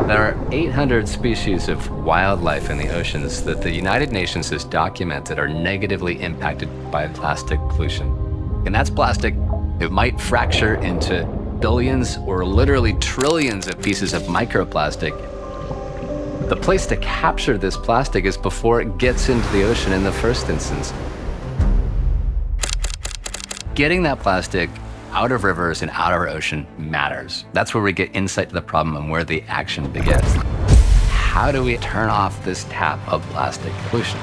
There are 800 species of wildlife in the oceans that the United Nations has documented are negatively impacted by plastic pollution. And that's plastic. It might fracture into billions or literally trillions of pieces of microplastic. The place to capture this plastic is before it gets into the ocean in the first instance. Getting that plastic out of rivers and out of our ocean matters. That's where we get insight to the problem and where the action begins. How do we turn off this tap of plastic pollution?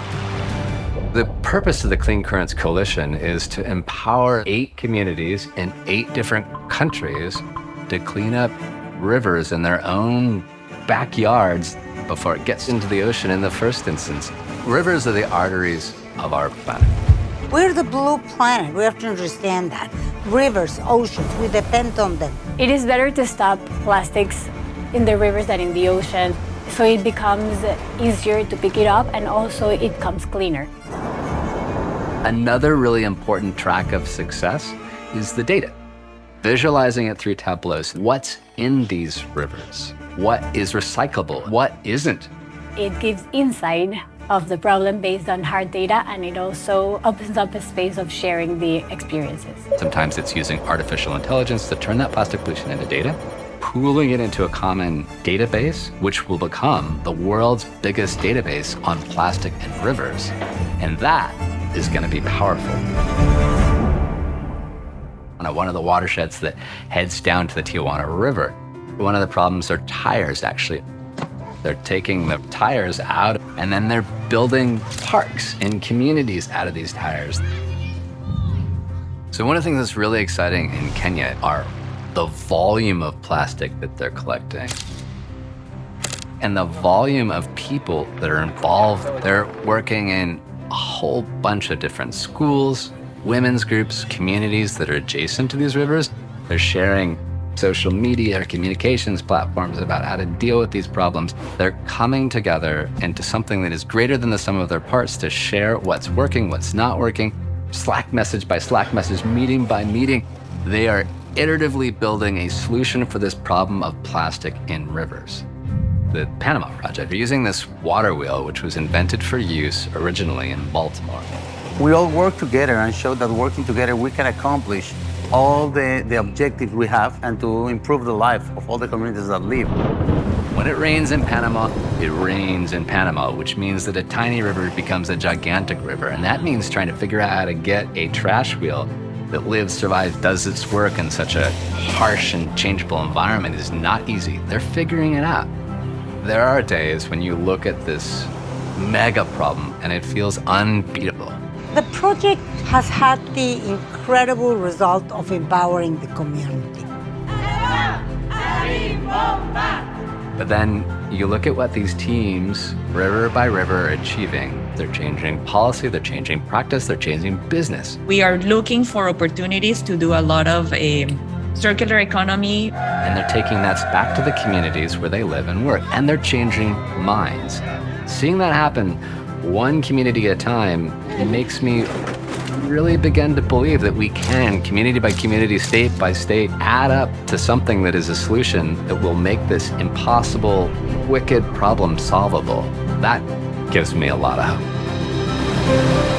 The purpose of the Clean Currents Coalition is to empower 8 communities in 8 different countries to clean up rivers in their own backyards before it gets into the ocean in the first instance. Rivers are the arteries of our planet. We're the blue planet. We have to understand that. Rivers, oceans, we depend on them. It is better to stop plastics in the rivers than in the ocean, so it becomes easier to pick it up and also it comes cleaner. Another really important track of success is the data. Visualizing it through tableaus. What's in these rivers? What is recyclable? What isn't? It gives insight of the problem based on hard data, and it also opens up a space of sharing the experiences. Sometimes it's using artificial intelligence to turn that plastic pollution into data, pooling it into a common database, which will become the world's biggest database on plastic and rivers. And that is going to be powerful. On one of the watersheds that heads down to the Tijuana River, one of the problems are tires, actually. They're taking the tires out and then they're building parks and communities out of these tires. So one of the things that's really exciting in Kenya are the volume of plastic that they're collecting and the volume of people that are involved. They're working in a whole bunch of different schools, women's groups, communities that are adjacent to these rivers. They're sharing social media or communications platforms about how to deal with these problems. They're coming together into something that is greater than the sum of their parts to share what's working, what's not working, Slack message by Slack message, meeting by meeting. They are iteratively building a solution for this problem of plastic in rivers. The Panama Project, using this water wheel, which was invented for use originally in Baltimore. We all work together and show that working together we can accomplish all the objectives we have and to improve the life of all the communities that live. When it rains in Panama, it rains in Panama, which means that a tiny river becomes a gigantic river. And that means trying to figure out how to get a trash wheel that lives, survives, does its work in such a harsh and changeable environment is not easy. They're figuring it out. There are days when you look at this mega problem and it feels unbeatable. The project has had the incredible result of empowering the community. But then you look at what these teams, river by river, are achieving. They're changing policy, they're changing practice, they're changing business. We are looking for opportunities to do a lot of circular economy. And they're taking that back to the communities where they live and work, and they're changing minds. Seeing that happen one community at a time, it makes me really begin to believe that we can, community by community, state by state, add up to something that is a solution that will make this impossible, wicked problem solvable. That gives me a lot of hope.